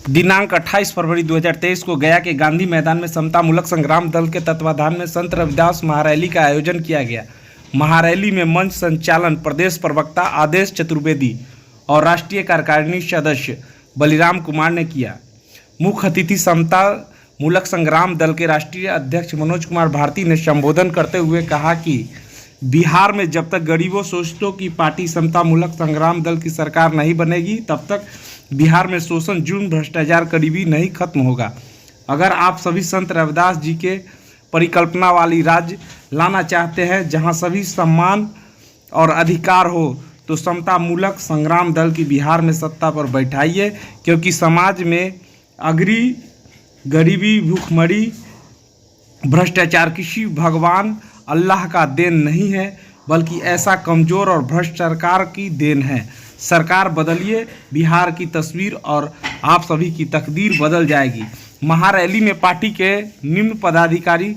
दिनांक 28 फरवरी 2023 को गया के गांधी मैदान में समतामूलक संग्राम दल के तत्वाधान में संत रविदास महारैली का आयोजन किया गया। महारैली में मंच संचालन प्रदेश प्रवक्ता आदेश चतुर्वेदी और राष्ट्रीय कार्यकारिणी सदस्य बलिराम कुमार ने किया। मुख्य अतिथि समता मूलक संग्राम दल के राष्ट्रीय अध्यक्ष मनोज कुमार भारती ने संबोधन करते हुए कहा कि बिहार में जब तक गरीबों शोषितों की पार्टी समता मूलक संग्राम दल की सरकार नहीं बनेगी तब तक बिहार में शोषण, जुर्म, भ्रष्टाचार करीबी नहीं खत्म होगा। अगर आप सभी संत रविदास जी के परिकल्पना वाली राज्य लाना चाहते हैं जहां सभी सम्मान और अधिकार हो तो समता मूलक संग्राम दल की बिहार में सत्ता पर बैठाइए, क्योंकि समाज में अगरी, गरीबी, भूखमरी, भ्रष्टाचार किसी भगवान अल्लाह का देन नहीं है, बल्कि ऐसा कमज़ोर और भ्रष्ट सरकार की देन है। सरकार बदलिए, बिहार की तस्वीर और आप सभी की तकदीर बदल जाएगी। महारैली में पार्टी के निम्न पदाधिकारी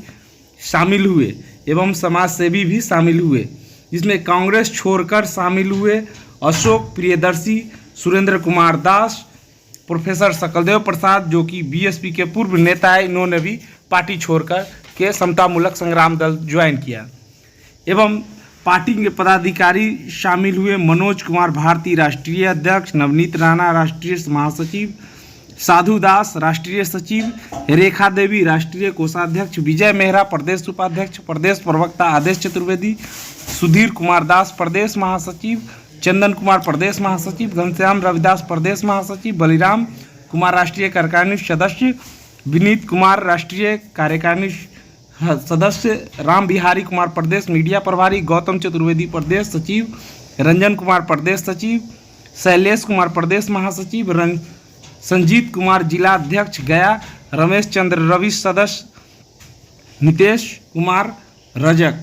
शामिल हुए एवं समाजसेवी भी शामिल हुए, जिसमें कांग्रेस छोड़कर शामिल हुए अशोक प्रियदर्शी, सुरेंद्र कुमार दास, प्रोफेसर सकलदेव प्रसाद जो कि बीएसपी के पूर्व नेता है, इन्होंने भी पार्टी छोड़कर के समता मूलक संग्राम दल ज्वाइन किया। एवं पार्टी के पदाधिकारी शामिल हुए मनोज कुमार भारती राष्ट्रीय अध्यक्ष, नवनीत राणा राष्ट्रीय महासचिव, साधु दास राष्ट्रीय सचिव, रेखा देवी राष्ट्रीय कोषाध्यक्ष, विजय मेहरा प्रदेश उपाध्यक्ष, प्रदेश प्रवक्ता आदेश चतुर्वेदी, सुधीर कुमार दास प्रदेश महासचिव, चंदन कुमार प्रदेश महासचिव, घनश्याम रविदास प्रदेश महासचिव, बलिराम कुमार राष्ट्रीय कार्यकारिणी सदस्य, विनीत कुमार राष्ट्रीय कार्यकारिणी सदस्य, राम बिहारी कुमार प्रदेश मीडिया प्रभारी, गौतम चतुर्वेदी प्रदेश सचिव, रंजन कुमार प्रदेश सचिव, शैलेश कुमार प्रदेश महासचिव, संजीत कुमार जिला अध्यक्ष गया, रमेश चंद्र रवि सदस्य, नितेश कुमार रजक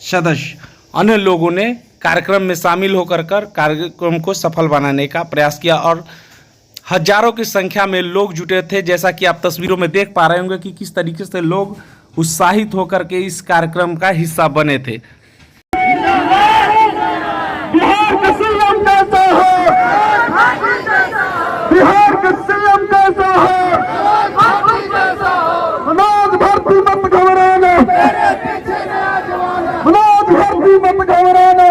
सदस्य। अन्य लोगों ने कार्यक्रम में शामिल होकर कार्यक्रम को सफल बनाने का प्रयास किया और हजारों की संख्या में लोग जुटे थे। जैसा कि आप तस्वीरों में देख पा रहे होंगे कि किस तरीके से लोग उत्साहित होकर के इस कार्यक्रम का हिस्सा बने थे। बिहार का सीएम कैसा है? बिहार का सीएम कैसा है? मनोज भर्ती मत घबराना, मनोज भर्ती मत घबराना।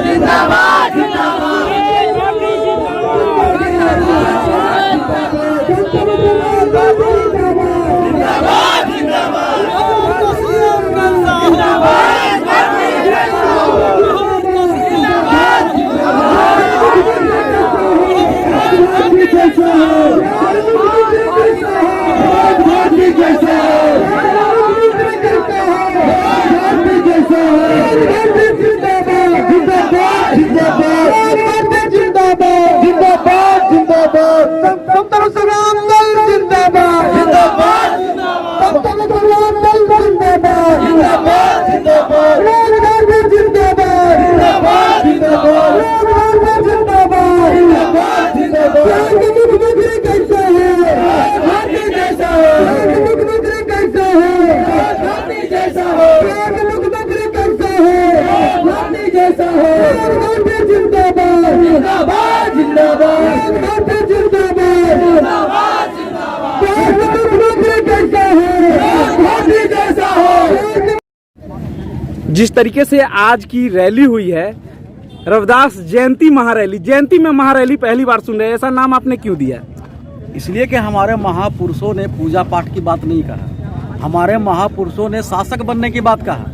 जिंदाबाद जिंदाबाद जिस तरीके से आज की रैली हुई है, रविदास जयंती महारैली, जयंती में महारैली पहली बार सुन रहे हैं, ऐसा नाम आपने क्यों दिया? इसलिए कि हमारे महापुरुषों ने पूजा पाठ की बात नहीं कहा, हमारे महापुरुषों ने शासक बनने की बात कहा।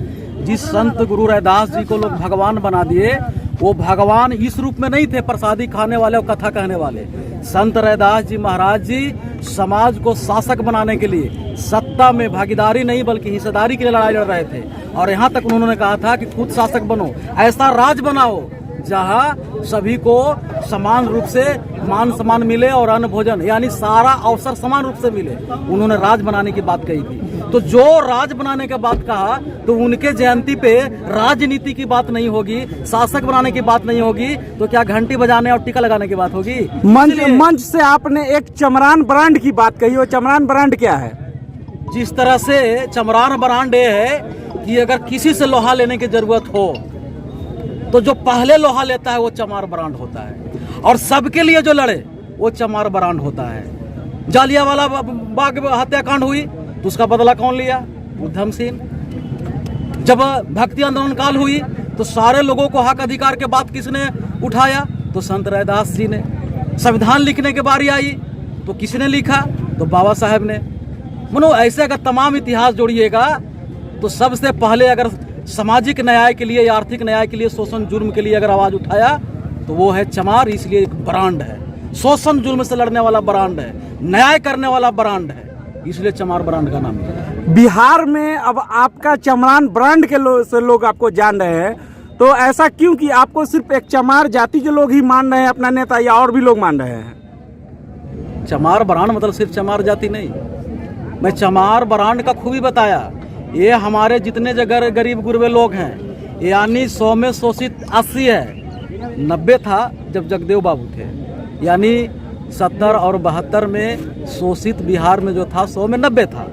जिस संत गुरु रविदास जी को लोग भगवान बना दिए, वो भगवान इस रूप में नहीं थे प्रसादी खाने वाले और कथा कहने वाले। संत रविदास जी महाराज जी समाज को शासक बनाने के लिए सत्ता में भागीदारी नहीं बल्कि हिस्सेदारी के लिए लड़ाई लड़ रहे थे। और यहाँ तक उन्होंने कहा था कि खुद शासक बनो, ऐसा राज बनाओ जहाँ सभी को समान रूप से मान सम्मान मिले और अन्न भोजन यानी सारा अवसर समान रूप से मिले। उन्होंने राज बनाने की बात कही थी। तो जो राज बनाने का बात कहा तो उनके जयंती पे राजनीति की बात नहीं होगी, शासक बनाने की बात नहीं होगी, तो क्या घंटी बजाने और टीका लगाने की बात होगी? मंच से आपने एक चमरान ब्रांड की बात कही, वो चमरान ब्रांड क्या है? जिस तरह से चमरान ब्रांड ये है कि अगर किसी से लोहा लेने की जरूरत हो तो जो पहले लोहा लेता है वो चमार ब्रांड होता है, और सबके लिए जो लड़े वो चमार ब्रांड होता है। जालियांवाला बाग हत्याकांड हुई तो उसका बदला कौन लिया? उधम सिंह। जब भक्ति आंदोलन काल हुई तो सारे लोगों को हक अधिकार के बात किसने उठाया? तो संत रैदास जी ने। संविधान लिखने की बारी आई तो किसने लिखा? तो बाबा साहब ने। मनो ऐसे अगर तमाम इतिहास जोड़िएगा तो सबसे पहले अगर सामाजिक न्याय के लिए या आर्थिक न्याय के लिए, शोषण जुर्म के लिए अगर आवाज उठाया तो वो है चमार। इसलिए एक ब्रांड है, शोषण जुर्म से लड़ने वाला ब्रांड है, न्याय करने वाला ब्रांड है, इसलिए चमार ब्रांड का नाम है। बिहार में अब आपका चमरान ब्रांड के से लोग आपको जान रहे हैं, तो ऐसा क्यों कि आपको सिर्फ एक चमार जाति के लोग ही मान रहे हैं अपना नेता, या और भी लोग मान रहे हैं? चमार ब्रांड मतलब सिर्फ चमार जाति नहीं, मैं चमार ब्रांड का खूबी बताया। ये हमारे जितने जगह गरीब गुरबे लोग हैं, यानी 100 में शोषित 80 है। 90 था जब जगदेव बाबू थे, यानी 70 और 72 में शोषित बिहार में जो था 100 में 90 था।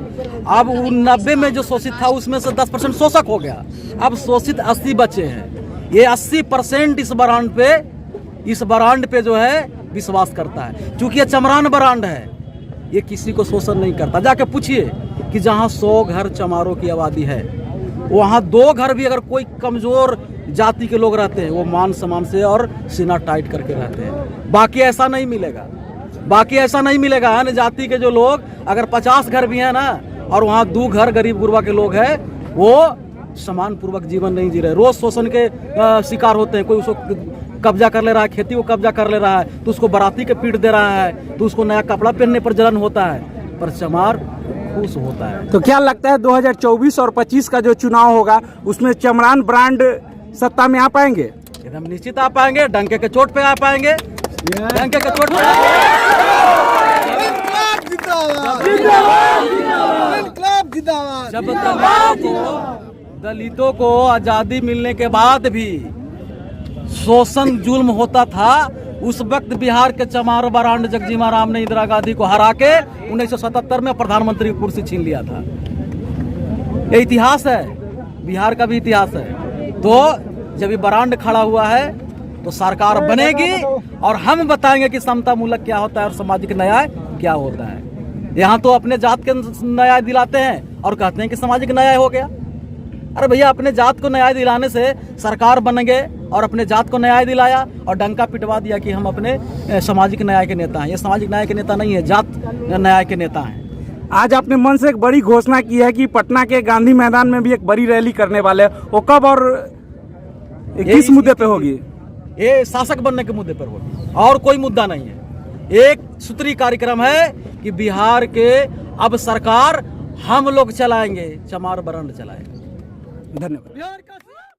अब 90 में जो शोषित था उसमें से 10% शोषक हो गया, अब शोषित 80 बचे हैं। ये 80% इस ब्रांड पे जो है विश्वास करता है, क्योंकि ये चमरान ब्रांड है, ये किसी को शोषण नहीं करता। जाके पूछिए कि जहाँ 100 घर चमारों की आबादी है, वहाँ 2 घर भी अगर कोई कमजोर जाति के लोग रहते हैं, वो मान सम्मान से और सीना टाइट करके रहते हैं। बाकी ऐसा नहीं मिलेगा, बाकी ऐसा नहीं मिलेगा। अन्य जाति के जो लोग अगर 50 घर भी हैं ना, और वहाँ 2 घर गरीब गुरबा के लोग हैं, वो सम्मान पूर्वक जीवन नहीं जी रहे, रोज शोषण के शिकार होते हैं। कोई उसको कब्जा कर ले रहा है, खेती को कब्जा कर ले रहा है तो उसको बराती के पीट दे रहा है, तो उसको नया कपड़ा पहनने पर जलन होता है, पर चमार खुश होता है। तो क्या लगता है 2024 और 25 का जो चुनाव होगा उसमें चमरान ब्रांड सत्ता में आ पाएंगे? एकदम निश्चित आ पाएंगे, डंके के चोट पे आ पाएंगे, डंके के चोट पे। जब दलितों को आजादी मिलने के बाद भी शोषण जुल्म होता था, उस वक्त बिहार के चमार ब्रांड जगजीवन राम ने इंदिरा गांधी को हरा के 1977 में प्रधानमंत्री की कुर्सी छीन लिया था। ये इतिहास है, बिहार का भी इतिहास है। तो जब ये ब्रांड खड़ा हुआ है तो सरकार बनेगी और हम बताएंगे कि समता मूलक क्या होता है और सामाजिक न्याय क्या होता है। यहाँ तो अपने जात के न्याय दिलाते हैं और कहते हैं कि सामाजिक न्याय हो गया। अरे भैया, अपने जात को न्याय दिलाने से सरकार बनेंगे और अपने जात को न्याय दिलाया और डंका पिटवा दिया कि हम अपने सामाजिक न्याय के नेता हैं। ये सामाजिक न्याय के नेता नहीं है, जात न्याय के नेता हैं। आज आपने मन से एक बड़ी घोषणा की है कि पटना के गांधी मैदान में भी एक बड़ी रैली करने वाले हैं, वो कब और किस मुद्दे पे होगी? ये शासक बनने के मुद्दे पर होगी, और कोई मुद्दा नहीं है। एक सूत्री कार्यक्रम है कि बिहार के अब सरकार हम लोग चलाएंगे, चमार ब्रांड चलाएंगे। धन्यवाद।